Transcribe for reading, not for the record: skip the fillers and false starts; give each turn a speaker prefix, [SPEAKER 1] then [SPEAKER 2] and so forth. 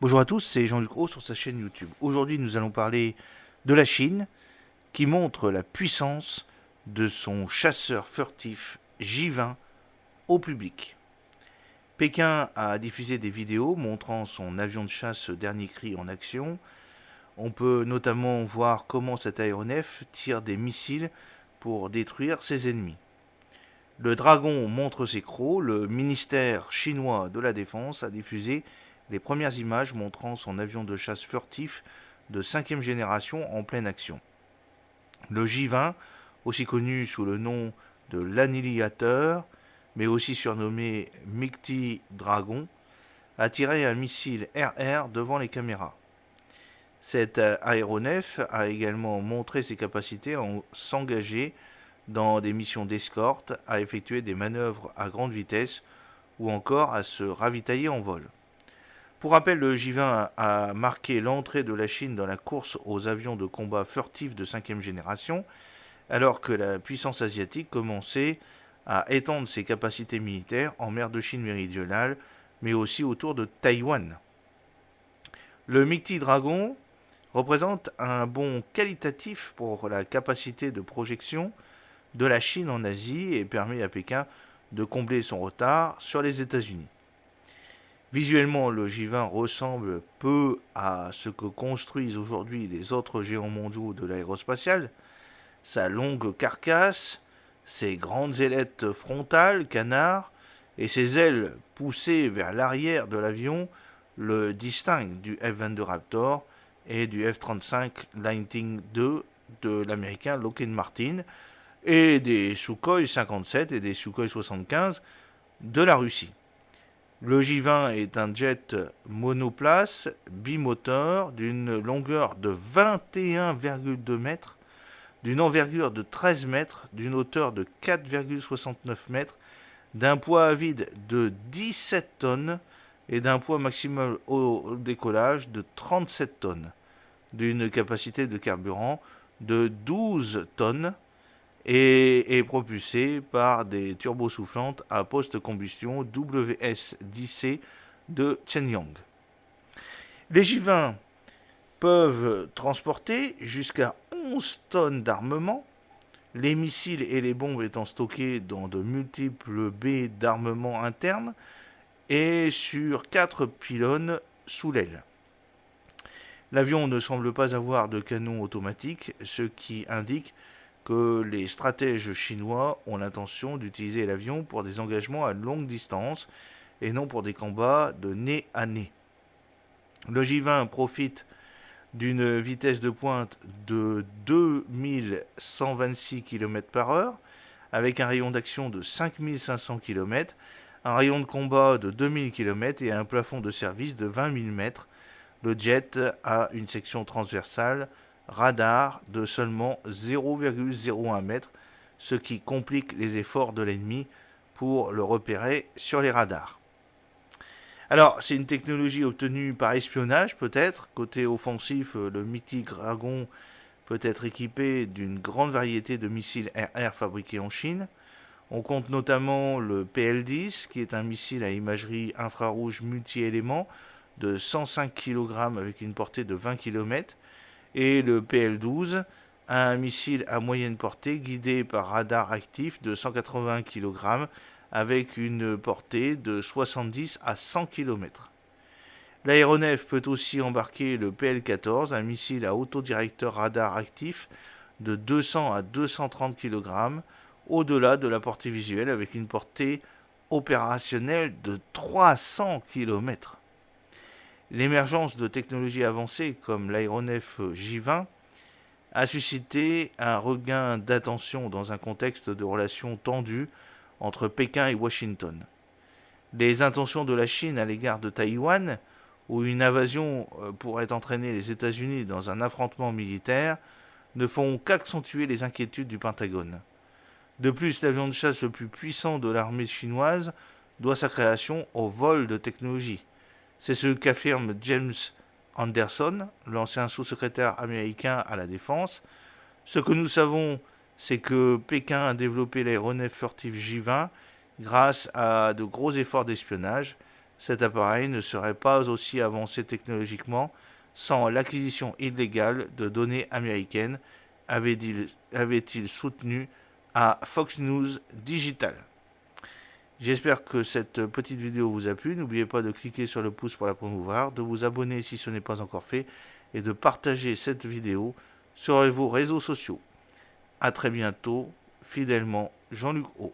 [SPEAKER 1] Bonjour à tous, c'est Jean-Luc Roux sur sa chaîne YouTube. Aujourd'hui, nous allons parler de la Chine qui montre la puissance de son chasseur furtif J-20 au public. Pékin a diffusé des vidéos montrant son avion de chasse dernier cri en action. On peut notamment voir comment cet aéronef tire des missiles pour détruire ses ennemis. Le Dragon montre ses crocs. Le ministère chinois de la Défense a diffusé les premières images montrant son avion de chasse furtif de 5e génération en pleine action. Le J-20, aussi connu sous le nom de l'Annihilateur, mais aussi surnommé Mighty Dragon, a tiré un missile RR devant les caméras. Cet aéronef a également montré ses capacités à s'engager dans des missions d'escorte, à effectuer des manœuvres à grande vitesse ou encore à se ravitailler en vol. Pour rappel, le J-20 a marqué l'entrée de la Chine dans la course aux avions de combat furtifs de 5e génération, alors que la puissance asiatique commençait à étendre ses capacités militaires en mer de Chine méridionale, mais aussi autour de Taïwan. Le Mighty Dragon représente un bond qualitatif pour la capacité de projection de la Chine en Asie et permet à Pékin de combler son retard sur les États-Unis. Visuellement, le J-20 ressemble peu à ce que construisent aujourd'hui les autres géants mondiaux de l'aérospatiale. Sa longue carcasse, ses grandes ailettes frontales, canard, et ses ailes poussées vers l'arrière de l'avion le distinguent du F-22 Raptor et du F-35 Lightning II de l'américain Lockheed Martin et des Sukhoi 57 et des Sukhoi 75 de la Russie. Le J-20 est un jet monoplace bimoteur d'une longueur de 21,2 mètres, d'une envergure de 13 mètres, d'une hauteur de 4,69 mètres, d'un poids à vide de 17 tonnes et d'un poids maximal au décollage de 37 tonnes, d'une capacité de carburant de 12 tonnes et est propulsé par des turbosoufflantes à post-combustion WS-10C de Shenyang. Les J-20 peuvent transporter jusqu'à 11 tonnes d'armement, les missiles et les bombes étant stockés dans de multiples baies d'armement interne et sur 4 pylônes sous l'aile. L'avion ne semble pas avoir de canon automatique, ce qui indique que les stratèges chinois ont l'intention d'utiliser l'avion pour des engagements à longue distance et non pour des combats de nez à nez. Le J-20 profite d'une vitesse de pointe de 2126 km/h avec un rayon d'action de 5500 km, un rayon de combat de 2000 km et un plafond de service de 20 000 mètres. Le jet a une section transversale radar de seulement 0,01 m, ce qui complique les efforts de l'ennemi pour le repérer sur les radars. Alors, c'est une technologie obtenue par espionnage peut-être. Côté offensif, le Mighty Dragon peut être équipé d'une grande variété de missiles RR fabriqués en Chine. On compte notamment le PL-10, qui est un missile à imagerie infrarouge multi-éléments de 105 kg avec une portée de 20 km, et le PL-12, un missile à moyenne portée guidé par radar actif de 180 kg avec une portée de 70 à 100 km. L'aéronef peut aussi embarquer le PL-14, un missile à autodirecteur radar actif de 200 à 230 kg, au-delà de la portée visuelle avec une portée opérationnelle de 300 km. L'émergence de technologies avancées comme l'aéronef J-20 a suscité un regain d'attention dans un contexte de relations tendues entre Pékin et Washington. Les intentions de la Chine à l'égard de Taïwan, où une invasion pourrait entraîner les États-Unis dans un affrontement militaire, ne font qu'accentuer les inquiétudes du Pentagone. De plus, l'avion de chasse le plus puissant de l'armée chinoise doit sa création au vol de technologie. C'est ce qu'affirme James Anderson, l'ancien sous-secrétaire américain à la Défense. Ce que nous savons, c'est que Pékin a développé l'aéronef furtif J-20 grâce à de gros efforts d'espionnage. cet appareil ne serait pas aussi avancé technologiquement sans l'acquisition illégale de données américaines, avait-il soutenu à Fox News Digital. J'espère que cette petite vidéo vous a plu. N'oubliez pas de cliquer sur le pouce pour la promouvoir, de vous abonner si ce n'est pas encore fait et de partager cette vidéo sur vos réseaux sociaux. A très bientôt, fidèlement Jean-Luc O.